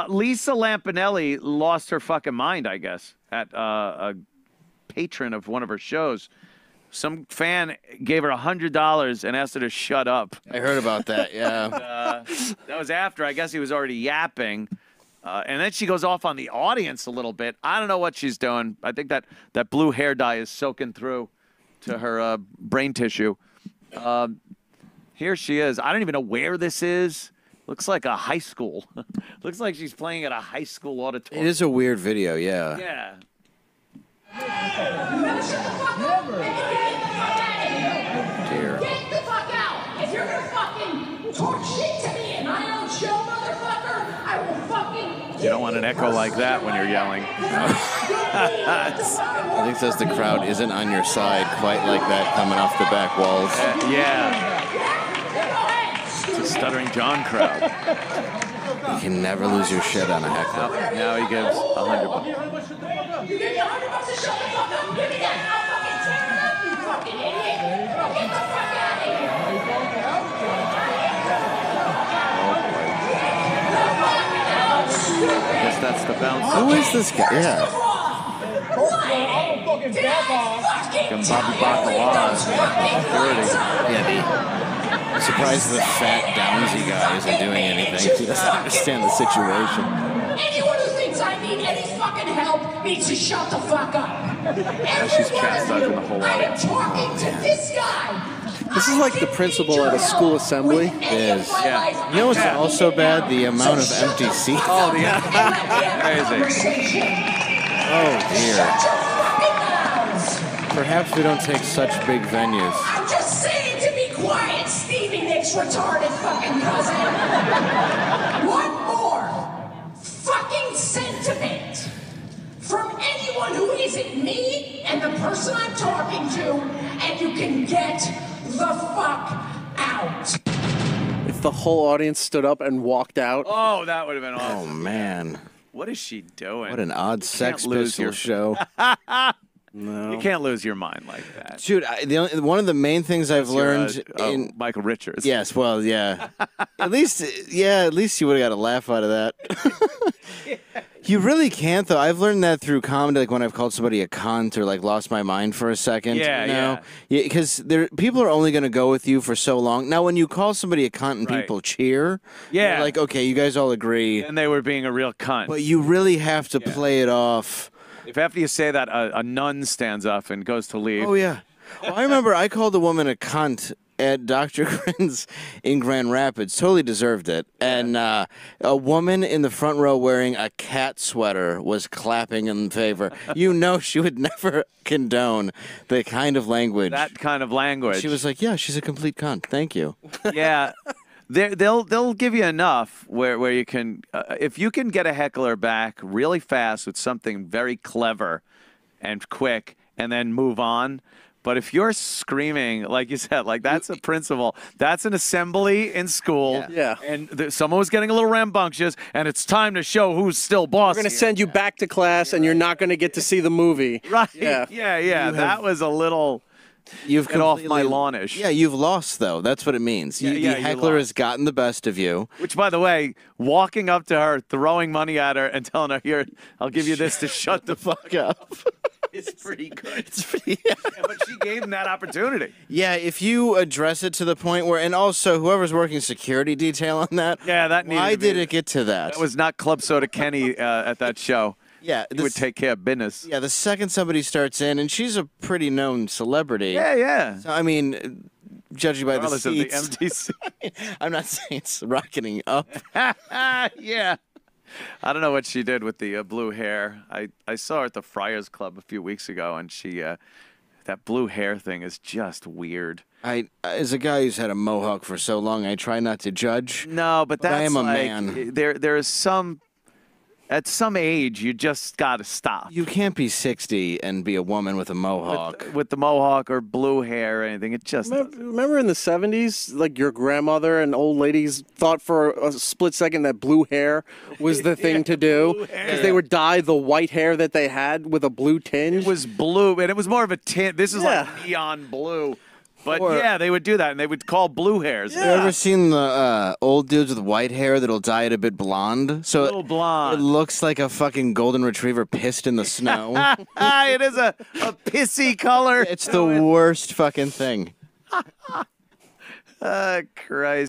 Lisa Lampanelli lost her fucking mind, I guess, at a patron of one of her shows. Some fan gave her $100 and asked her to shut up. I heard about that, yeah. That was after, I guess he was already yapping. And then she goes off on the audience a little bit. I don't know what she's doing. I think that blue hair dye is soaking through to her brain tissue. Here she is. I don't even know where this is. Looks like a high school. Looks like she's playing at a high school auditorium. It is a weird video, yeah. Yeah. Dear. Get the fuck out! If you're gonna fucking talk shit to me in my own show, motherfucker, I will fucking. You don't want an echo like that when you're yelling. I think says the crowd isn't on your side quite like that coming off the back walls. Yeah. It's a Stuttering John crowd. You can never lose your shit on a heckler. Now he gives $100. You give me $100 to shut the fuck up. Give me that. I'll fucking tear it up, you fucking idiot. Get the fuck out of here. I guess that's the bouncer. Who is this guy? Yeah. Bobby Bacala. I'm surprised the fat Downsy guy isn't doing anything. He doesn't understand the situation. Anyone who thinks I need any fucking help needs to shut the fuck up. She's chastising the whole I am audience. talking to this guy. This is like the principal at a school assembly. It is. Yeah. You know what's also bad? The amount of empty seats. Oh, yeah. Crazy. Oh, dear. Perhaps we don't take such big venues. I'm just saying to be quiet, Stevie Nicks' retarded fucking cousin. One more fucking sentiment from anyone who isn't me and the person I'm talking to, and you can get the fuck out. If the whole audience stood up and walked out. Oh, that would have been awesome. Oh, man. What is she doing? What an odd Sex lose Pistol your- show. No. You can't lose your mind like that. Dude, one of the main things I've learned in Michael Richards. Yes, well, yeah. At least you would have got a laugh out of that. You really can't, though. I've learned that through comedy, like when I've called somebody a cunt or like lost my mind for a second. Yeah. Because people are only going to go with you for so long. Now, when you call somebody a cunt and Right. people cheer, Yeah. you're like, okay, you guys all agree. And they were being a real cunt. But you really have to play it off. If after you say that, a nun stands up and goes to leave. Oh, yeah. Well, I remember I called a woman a cunt at Dr. Grin's in Grand Rapids. Totally deserved it. And a woman in the front row wearing a cat sweater was clapping in favor. You know she would never condone the kind of language. That kind of language. She was like, yeah, she's a complete cunt. Thank you. Yeah. They'll give you enough where you can if you can get a heckler back really fast with something very clever and quick and then move on. But if you're screaming, like you said, like that's a principal, that's an assembly in school. Yeah. And someone was getting a little rambunctious, and it's time to show who's still boss. We're going to send you back to class, and you're not going to get to see the movie. Right. Yeah. That was a little. You've Get off my completely- lawnish. Yeah, you've lost, though. That's what it means. Yeah, The you heckler lost. has gotten the best of you. Which, by the way, walking up to her, throwing money at her, and telling her, "Here, I'll give you this to shut the fuck up." It's pretty good. It's pretty. Yeah, but she gave him that opportunity. Yeah, if you address it to the point where, and also whoever's working security detail on that. Yeah, that needed Why to be- did it get to that? That was not Club Soda Kenny at that show. Yeah, He would take care of business. Yeah, the second somebody starts in, and she's a pretty known celebrity. Yeah. So, I mean, judging by the Regardless of the seats, MTC. I'm not saying it's rocketing up. Yeah. I don't know what she did with the blue hair. I saw her at the Friars Club a few weeks ago, and she that blue hair thing is just weird. As a guy who's had a mohawk for so long, I try not to judge. No, but that's I am a like, man. There is some. At some age, you just got to stop. You can't be 60 and be a woman with a mohawk. With the mohawk or blue hair or anything. It just Remember in the 70s, like your grandmother and old ladies thought for a split second that blue hair was the thing to do because they would dye the white hair that they had with a blue tinge. It was blue, and it was more of a tint. This is Yeah. like neon blue. But Or- yeah, they would do that, and they would call blue hairs. You ever seen the old dudes with white hair that'll dye it a bit blonde? So Little blonde. It looks like a fucking golden retriever pissed in the snow. It is a pissy color. It's the worst fucking thing. Christ.